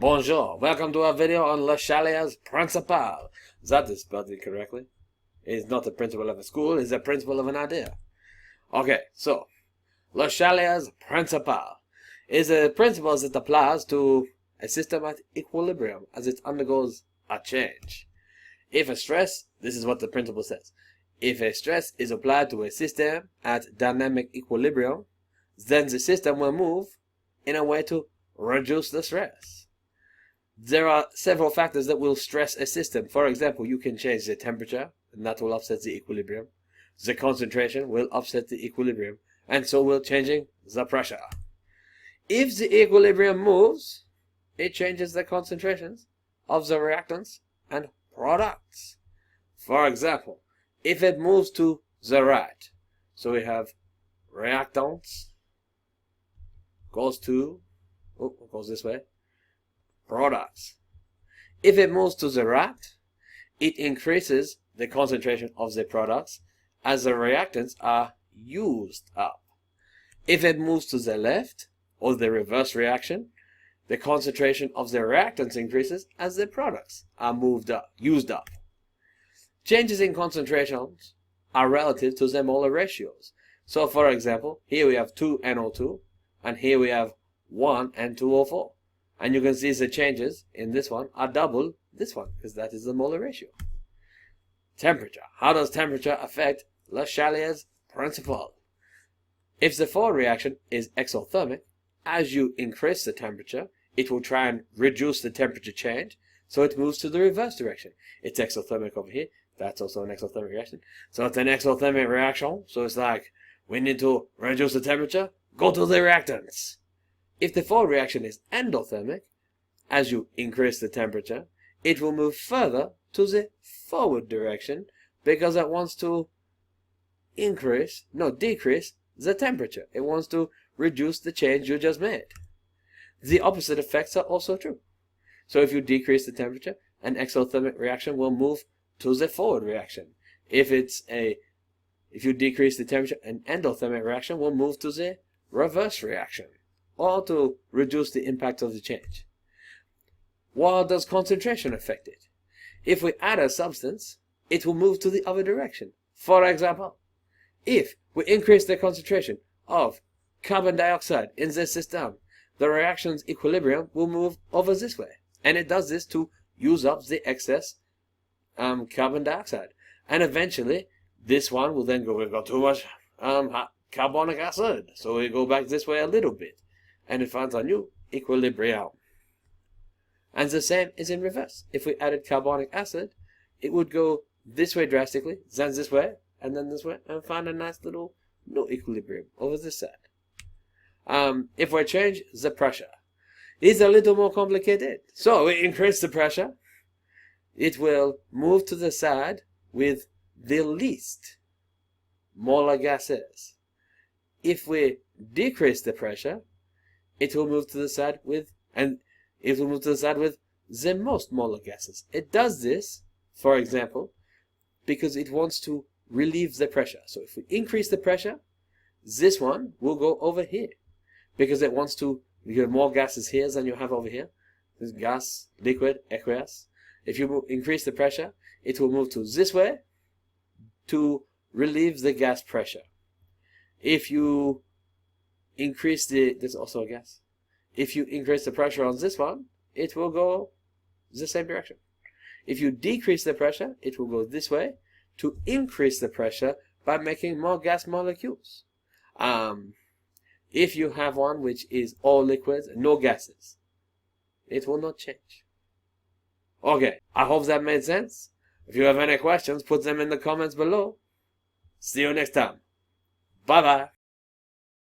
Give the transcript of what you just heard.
Bonjour, welcome to a video on Le Chatelier's Principle. That is spelled incorrectly. It's not the principle of a school, it's the principle of an idea. Okay, so Le Chatelier's Principle is a principle that applies to a system at equilibrium as it undergoes a change. If a stress, this is what the principle says, if a stress is applied to a system at dynamic equilibrium, then the system will move in a way to reduce the stress. There are several factors that will stress a system. For example, you can change the temperature, and that will upset the equilibrium. The concentration will upset the equilibrium, and so will changing the pressure. If the equilibrium moves, it changes the concentrations of the reactants and products. For example, if it moves to the right, so we have reactants goes this way, products. If it moves to the right, it increases the concentration of the products as the reactants are used up. If it moves to the left, or the reverse reaction, the concentration of the reactants increases as the products are used up. Changes in concentrations are relative to the molar ratios. So for example, here we have 2 NO2, and here we have 1 N2O4. And you can see the changes in this one are double this one, because that is the molar ratio. Temperature. How does temperature affect Le Chatelier's principle? If the forward reaction is exothermic, as you increase the temperature, it will try and reduce the temperature change, so it moves to the reverse direction. It's exothermic over here. That's also an exothermic reaction. So it's an exothermic reaction. So it's like, we need to reduce the temperature, go to the reactants. If the forward reaction is endothermic, as you increase the temperature, it will move further to the forward direction because it wants to decrease the temperature. It wants to reduce the change you just made. The opposite effects are also true. So if you decrease the temperature, an exothermic reaction will move to the forward reaction. If you decrease the temperature, an endothermic reaction will move to the reverse reaction, or to reduce the impact of the change. What does concentration affect it? If we add a substance, it will move to the other direction. For example, if we increase the concentration of carbon dioxide in the system, the reaction's equilibrium will move over this way. And it does this to use up the excess carbon dioxide. And eventually, this one will then go, we've got too much carbonic acid. So we go back this way a little bit. And it finds a new equilibrium. And the same is in reverse. If we added carbonic acid, it would go this way drastically, then this way, and then this way, and find a nice little new equilibrium over this side. If we change the pressure, it's a little more complicated. So we increase the pressure, it will move to the side with the least molar gases. If we decrease the pressure, it will move to the side with the most molar gases. It does this, for example, because it wants to relieve the pressure. So if we increase the pressure, this one will go over here, because it wants to, you have more gases here than you have over here. This gas, liquid, aqueous. If you increase the pressure, it will move to this way to relieve the gas pressure. If you increase there's also a gas. If you increase the pressure on this one, it will go the same direction. If you decrease the pressure, it will go this way to increase the pressure by making more gas molecules. If you have one which is all liquids and no gases, it will not change. Okay, I hope that made sense. If you have any questions, put them in the comments below. See you next time. Bye bye.